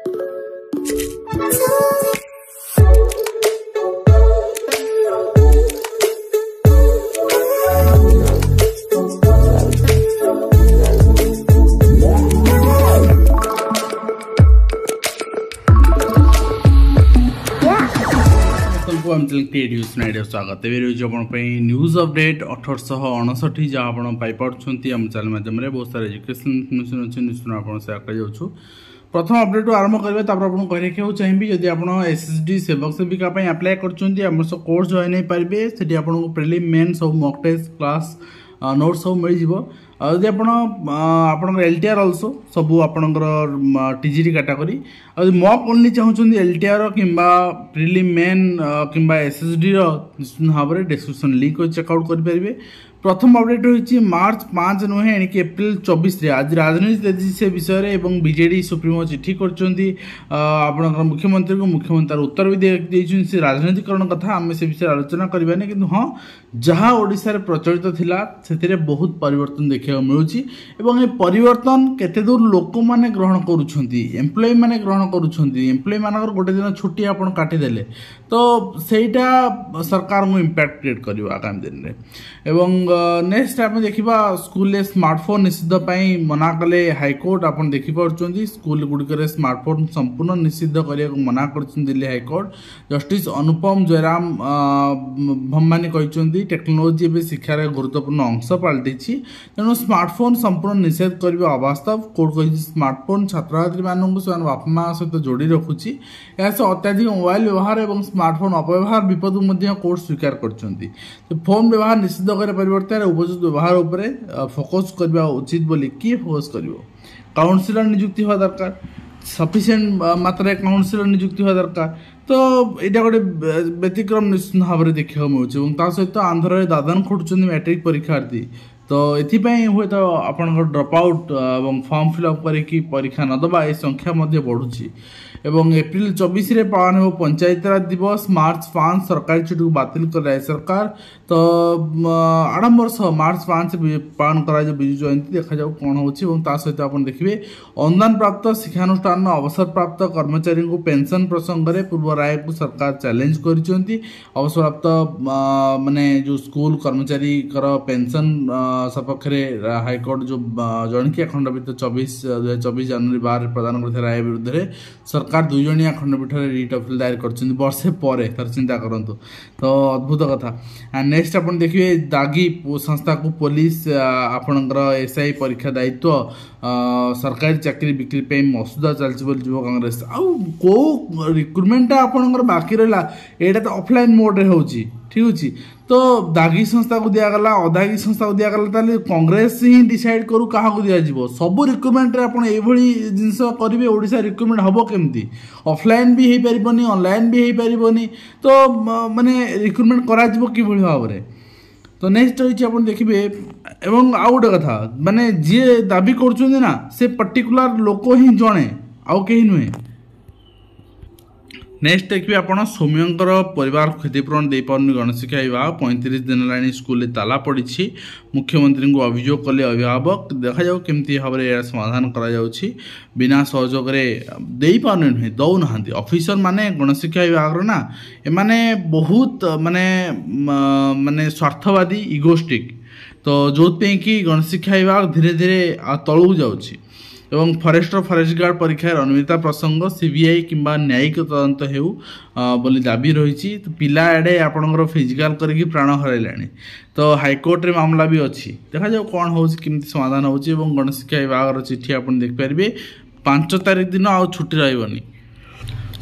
स्वागत news update 1859 जहाँ आप पाइपुंट आम चैनल माध्यम बहुत सारा एजुकेशन इनफर्मेशन अच्छी निश्चित आप सेयार कर प्रथम अपडेट आरंभ करेंगे आपको कहना चाहिए जदि आप एसएसडी सेवक सेविका अप्लाई कर कोर्स जॉइन हो पारे से आपको प्रिलिम मेन सब मॉक टेस्ट क्लास नोट सब मिल जदि आप एलटीआर अल्सो सब आपंकर टीजीटी कैटेगरी मॉक ओनली चाहते एलटीआर कि प्रिलिम मेन कि एसएसडी निश्चित भाव में डिस्क्रिप्शन लिंक चेकआउट करेंगे। प्रथम अपडेट होती मार्च 5 नुहे एणिक एप्रिल 24 आज राजनीति तेजी से विषय में बीजेडी सुप्रीमो चिठी कर मुख्यमंत्री को मुख्यमंत्री उत्तर भी देखते से राजनीतिकरण कथा आम से विषय आलोचना करवानी कि हाँ जहाँ ओडिशा प्रचलित थिला से बहुत परिवर्तन देखा मिलूँ ये परिवर्तन केते दूर लोक मैंने ग्रहण करुँच मैंने ग्रहण करुँच मान गोटे दिन छुट्टी आप काटिदेले तो सहीटा सरकार को इम्पैक्ट क्रिएट कर आगामी दिन में एवं नेक्स्ट आप देखा स्कूल स्मार्टफोन निषिद्ध मना कले हाईकोर्ट आप देखिपुं स्कूल गुड़िक स्मार्टफोन संपूर्ण निषिद्ध करने को मना कर दिल्ली हाईकोर्ट जस्टिस अनुपम जयराम भम्मानी कहते टेक्नोलोजी ए शिक्षार गुरुत्वपूर्ण अंश पलटि तेणु स्मार्टफोन संपूर्ण निषेध करने अवास्तव कोर्ट कही स्मार्टफोन छात्र छात्री मानक बापा माँ सहित जोड़ी रखुच्छी अत्याधिक मोबाइल व्यवहार और स्मार्टफोन अपव्यवहार विपद कोर्ट स्वीकार कर फोन व्यवहार निषिद्ध कर परिवर्तन उपयुक्त व्यवहार उपरे फोकस करवा उचित बोली किए फोकस कर काउंसिलर नियुक्ति हुआ दरकार सफिशिएंट मात्रा काउंसिलर नियुक्ति हुआ दरकार तो यहाँ गोटे व्यतिक्रम निश्चित भाव में देखा मिलूँ सहित आंध्र दादन खोटुंट मैट्रिक परीक्षार्थी तो ये हुए तो आप ड्रप आउट और फॉर्म फिलअप करके परीक्षा नदबा ये संख्या बढ़ुची एवं एप्रिल 24 रे पालन हो पंचायतीराज दिवस मार्च 5 सरकारी छुट्टी को बातिल कर राज्य सरकार तो आडंबर सह मार्च 5 से पालन कर विजु जयंती देखा जाऊ कौन हो सहित आप देखिए अनुदान प्राप्त शिक्षानुष्ठान अवसर प्राप्त कर्मचारी को पेंशन प्रसंग में पूर्व राय को सरकार चैलेंज कर अवसर प्राप्त माने जो स्कूल कर्मचारी पेंशन सपक्ष हाईकोर्ट जो जणिकिया खंडपीठ 2024 जनवरी 12 प्रदान कर राय विरुद्ध में सरकार दुई जणिया खंडपीठ में रिट अपील दायर कर वर्षे पर चिंता करूँ तो अद्भुत कथा। नेक्स्ट आप देखिए दागी संस्था को पुलिस आपणकर एसआई परीक्षा दायित्व सरकारी चाकरी बिक्री पे मसुदा चलती युव कांग्रेस आउ को रिक्रुटमेंटा आपणकर बाकी रहा यहाँ तो ऑफलाइन मोड रे होची ठीक अच्छे तो दागी संस्था को दिगला अदागी संस्था को दिगला कांग्रेस ही डिसाइड करू क्या दिज्व सब रिक्रुटमेंट जिनस करेंगे ओडिशा रिक्रुटमेंट हम केमती ऑफलाइन भी हो पारबनी ऑनलाइन भी हो पारबनी तो माने रिक्रुटमेंट करा कि भाव में तो नेक्स्ट रही आप देखिए एवं आउ गोटे कथा माने जी दाबी कर से पर्टिकुलर लोक ही जड़े आउ कहीं नुहे। नेक्स्ट देखिए आप सौम्यंकर परिवार क्षतिपूरण दे पारनी गणशिक्षा विभाग 35 दिन है स्कूल ताला पड़ी मुख्यमंत्री को अभियोग कले अभिभावक देखा जाऊ केमती भाव में समाधान करा बिना सहयोग दे पारनी नुहे दौना ऑफिसर माने गणशिक्षा विभाग ना एमाने बहुत माने माने स्वार्थवादी इगोस्टिक तो जो कि गणशिक्षा विभाग धीरे धीरे तलू जाऊँगी एवं फरेस्टर फरेस्ट गार्ड परीक्षार अनियमितता प्रसंग सीबीआई किंबा न्यायिक तदंत हेउ बोली दाबी रही तो पिला एडे आपणकर फिजिकाल करके प्राण हरैलाणी तो हाईकोर्ट रे मामला भी अच्छी देखा जाऊ कौन हो समाधान हो गणशिक्षा विभाग चिठी आप देखिपारे 5 तारिख दिन आउ छुट्टी रही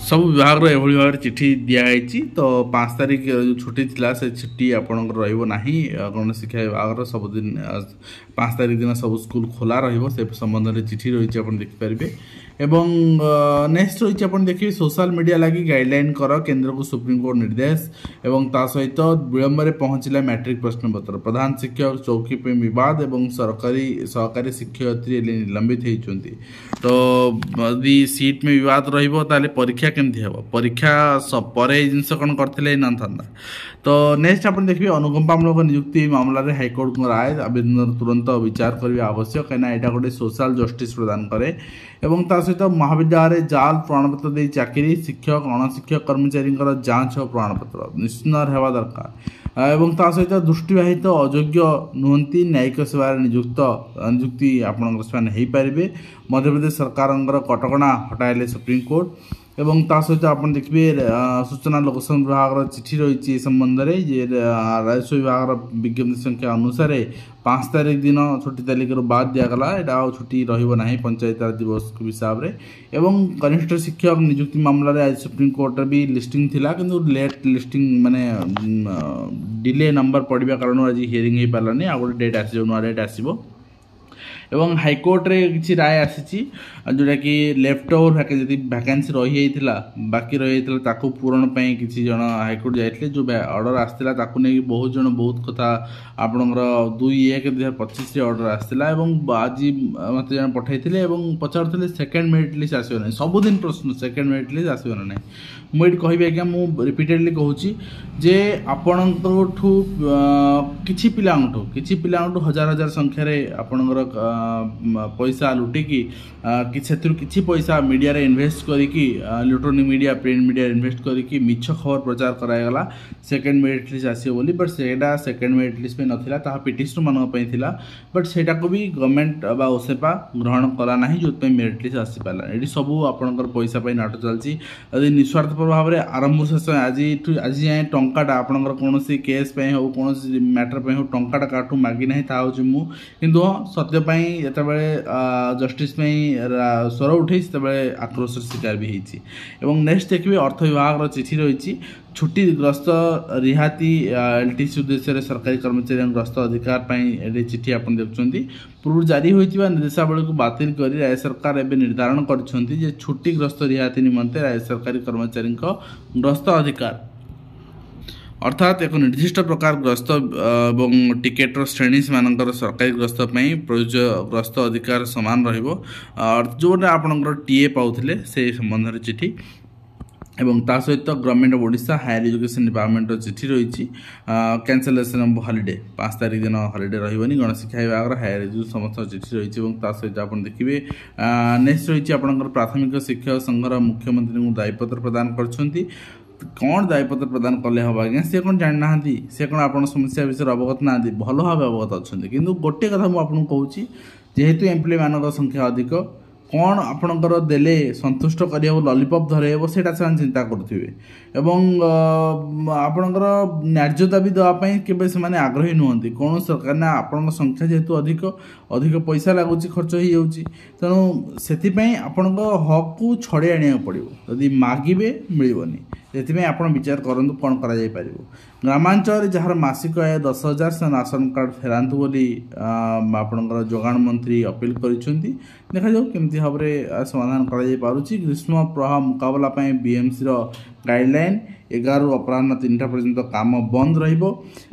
सब विभाग एभली भाव चिठी दिखाई तो 5 तारिख जो छुट्टी थी से छुट्टी आपंकर रहा गणशिक्षा विभाग सबुदिन 5 तारिख दिन सब स्कूल खोला से संबंध में चिठी रही आप देखिपारे एवं नेक्स्ट रही आप देखिए सोशल मीडिया लगी गाइडलाइन कर केंद्र को सुप्रीमकोर्ट निर्देश एवं ता सहित विलंब में पहुंचला मैट्रिक प्रश्नपत्र प्रधान शिक्षक चौकी पे विवाद एवं सहकारी शिक्षयित्री निलंबित होती तो यदि सीट में विवाद रहा परीक्षा केमती हे परीक्षा पर जिनस कौन करते ना था तो नेक्स्ट आप देखिए अनुकंपामूलक नियुक्ति मामला रे हाईकोर्ट राय आवेदन तुरंत विचार करने आवश्यक कहीं यहाँ गोटे सोशल जस्टिस प्रदान करे एवं ता सहित महाविद्यालय जाल प्रमाणपत्र दे चाकरी शिक्षक अणशिक्षक कर्मचारी जांच और प्रमाणपत्र निश्चित होगा दरकार एवं ता सहित दृष्टिबाहित अयोग्य नुहति न्यायिक सेवा नियुक्ति आपण हो पारे मध्यप्रदेश सरकार कटकणा हटाइले सुप्रीमकोर्ट एवं ता सहित आप देखिए सूचना लोकसेवा विभाग चिठी रही संबंध में राजस्व विभाग विज्ञप्ति संख्या अनुसार 5 तारीख दिन छुट्टी तालिका बाद दिगला यहाँ छुट्टी रहा पंचायत राज दिवस हिसाब से एवं कनिष्ठ शिक्षक नियुक्ति मामला आज सुप्रीमकोर्ट भी लिस्टिंग थिला किंतु लेट लिस्टिंग माने डिले नंबर पड़ा कारण आज हियरिंग हो पारानी आ गए डेट आस नुआ डेट आसो एवं हाईकोर्ट रे किसी राय आसी जोटा कि लेफ्ट ओवर जी वैकेंसी रही बाकी रही पूरण किसी जन हाईकोर्ट जाते जो ऑर्डर आसाला नहीं बहुत जन बहुत कथा आपणकर 2/1/2025 ऑर्डर आसाला आज मत जन पठाई पचार सेकेंड मेरिट लिस्ट आसो ना सबुदिन प्रश्न सेकेंड मेरिट लिस्ट आसो ना मुझे कहि आज्ञा मुझे रिपीटेडली कहूँ जे आपण किसी पिला हजार हजार संख्यार आपणकर पैसा लुटिकी किसी पैसा मीडिया रे इन्वेस्ट करिकी electronic media print media invest करिकी मिछ खबर प्रचार करायगला सेकेंड मेरिट लिस्ट आसियो बोली बट सेटा सेकेंड मेरिट लिस्ट पे नथिला ताहा पिटिशनर मानक पई थिला बट सेटा को भी गवर्नमेंट बा ओसेपा ग्रहण करा नाही जोत पे मेरिट लिस्ट आसी पाला एडी सब आपनकर पैसा पई नाटक चलची यदि निस्वार्थ भाव में आरंभ शेष आज जाए टंकाटा आपनकर कोनोसी केस पे हो कोनोसी मैटर पे हो टंकाटा काठू मागी नाही ता होची मु किंतु सत्य पई एते बेले जस्टिस पई स्वर उठे आक्रोश शिकार भी होती नेक्स्ट देखिए अर्थ विभाग चिठी रही छुट्टीग्रस्त रिहाती एलटीसी उद्देश्य सरकारी कर्मचारी ग्रस्त अधिकार चिठी आप देखुं पूर्व जारी होता निर्देशावली को बातिल कर राज्य सरकार एवं निर्धारण कर छुट्टीग्रस्त रिहाती निमंते राज्य सरकारी कर्मचारी ग्रस्त अधिकार अर्थात एक निर्दिष्ट प्रकार ग्रस्त एवं टिकेटर श्रेणी मानकर सरकारी ग्रस्त प्रयोज्य ग्रस्त अधिकार सामान जो आपंकर टीए पाउले से संबंध में चिठी एवं ता सहित government of Odisha higher education department चिठी रही कैंसलेशन ऑफ हॉलिडे 5 तारीख दिन हॉलिडे रही गणशिक्षा विभाग हायर एजुकेशन समस्त चिठी रही सहित आप देखिए नेक्स्ट रही आपंकर प्राथमिक शिक्षक संघर मुख्यमंत्री को दायीपत्र प्रदान कर कौन दायीपत्र प्रदान कले हम आज्ञा सी कौन जाना सी कौन आप समस्या विषय अवगत ना भल भाव अवगत अच्छा किंतु गोटे कथा मुझे कहूँ जेहेतु एम्प्लॉय मान संख्या अधिक कौन आपणकर देले संतुष्ट करिया लॉलीपॉप धरेब से चिंता करुवे एवं आपणकर न्याय्य दाबी देवाई केबे से आग्रही नुहति कौन सरकार ना आपण संख्या जेहेतु अधिक अधिक पैसा लगुच खर्च हो जाऊँगी तेणु से आपण हक को छड़े आने पड़ो यदि मागिबे मिलबनी से आप विचार करूँ कौन कर ग्रामांचल जहार मासिक आय 10,000 से राशन कार्ड फेरातु बोली आपणकर जोगाण मंत्री अपील करिसेंती देखा जाऊ केमती भाव में समाधान कर ग्रीष्म प्रवाह मुकाबला बीएमसी गाइडलाइन 11 अपराह 3टा पर्यंत काम बंद रही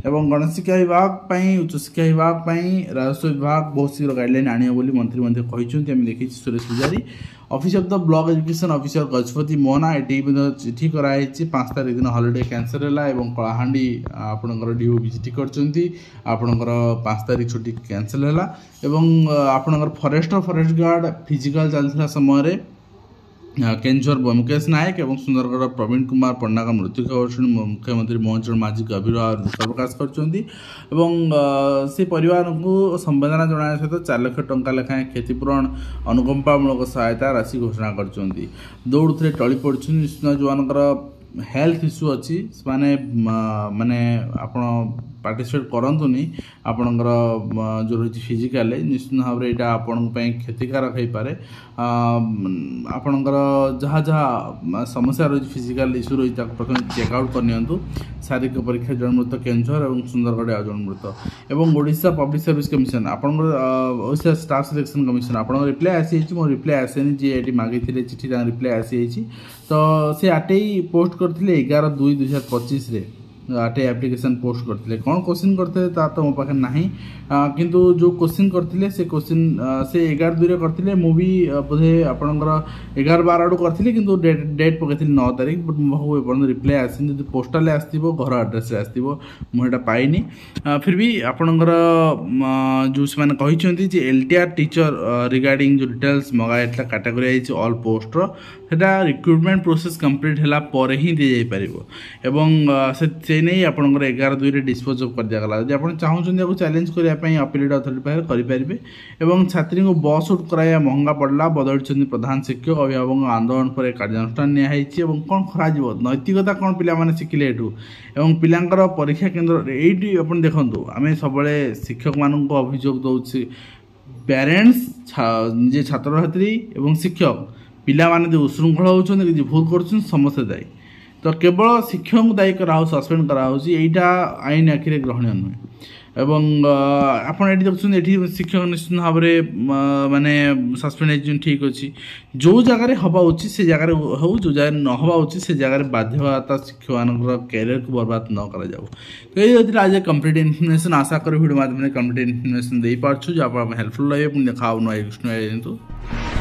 गणशिक्षा विभाग उच्चशिक्षा विभाग राजस्व विभाग बहुत शीघ्र गाइडलाइन आने बोली मंत्री कहते देखी Suresh Pujari office of the block education officer Gajapati Mohana ये चिठी कराई 5 तारीख दिन हॉलिडे कैंसल है कलाहांडी आपणकर डीओ भी चिठी करपणकर 5 तारीख छुट्टी कैंसल है आपणकर फॉरेस्ट गार्ड फिजिकल चलता समय केन्दुझर ब्योमकेश नायक और सुंदरगढ़ प्रवीण कुमार पंडा का मृत्यु खबर शुणी मुख्यमंत्री मोहन चरण माझी गभीर दुख प्रकाश कर से परिवार को संवेदना जनाया सहित 4 लाख टंका लेखाएं क्षतिपूरण अनुकंपामूलक सहायता राशि घोषणा कर दौड़ टली पड़े निश्चित जो हेल्थ इश्यू अच्छी माने माने आपण पार्टिसिपेट करतुनि आपणकर जो रही फिजिकाल निश्चित भाव में यहाँ आपण क्षतिकारक हो पारे आपणकर जहाँ जहाँ समस्या रही फिजिकाल इश्यू रही प्रथम चेकआउट करनी शारीरिक परीक्षा जन मृत केन्दुझर और सुंदरगढ़ आ जन मृत और ओडिशा पब्लिक सर्विस कमिशन आपणकर स्टाफ सिलेक्शन कमिशन आप रिप्लाई आसी मो रिप्लाई आसेनि जी ये मागी चिठी रिप्लाई आसी तो से आटे पोस्ट करते 11/2/2025 टे एप्लिकेशन पोस्ट करते कौन क्वेश्चन करते तो मो पाखे ना किंतु जो क्वेश्चन करते से क्वेश्चन से 11/2 करते मुझे बोधे आपंकर 11/12 आड़ करी कि डेट पकई 9 तारिख बट मो पाखु रिप्लाई आसनी जो पोस्टाल आसो घर आड्रेस आसो मुझे पाइनी फिर भी आपणकर जो से एलटीआर टीचर रिगार्डिंग जो डिटेल्स मगाई कैटेगोरी ऑल पोस्टर सेटा रिक्रुटमेंट प्रोसेस कंप्लीट है पर ही दी जाई परिबो एवं से नहीं आपंकर 11/2 डिस्पोज कर दिगला जब आप चाहूँ चैलेंज करने अपीलेट अथॉरिटी करें छात्री को बस उठ कराया महंगा पड़ला बदलुं प्रधान शिक्षक अभिभावक आंदोलन पर कार्यानुष्ठान नियाई कौन खरा नैतिकता कौन पे शिखिले एवं पिलांकर परीक्षा केन्द्र ये आप देखूँ आम सब शिक्षक मान अभियोग दौर पेरेन्ट्स जे छात्र छात्री एवं शिक्षक पिला माने जो उशृंखल होती भूल कर समस्ते दायी तो केवल शिक्षक को दायी करा सस्पेंड कराया आईन आखिरे ग्रहणीय नुहे एवं आपड़ ये देखते शिक्षक निश्चित भाव में माने सस्पेंड ठीक अच्छे जो जगार हवा उचित से जगार हो जो जगह न हवा उचित से जगार बाध्यता शिक्षक मान कैरियर को बर्बाद न कर तो ये आज कंप्लीट इनफर्मेशन आशा कर वीडियो माध्यम कंप्लीट इनफर्मेशन दे पार्छु जो आप हेल्पफुल लगे देखा नया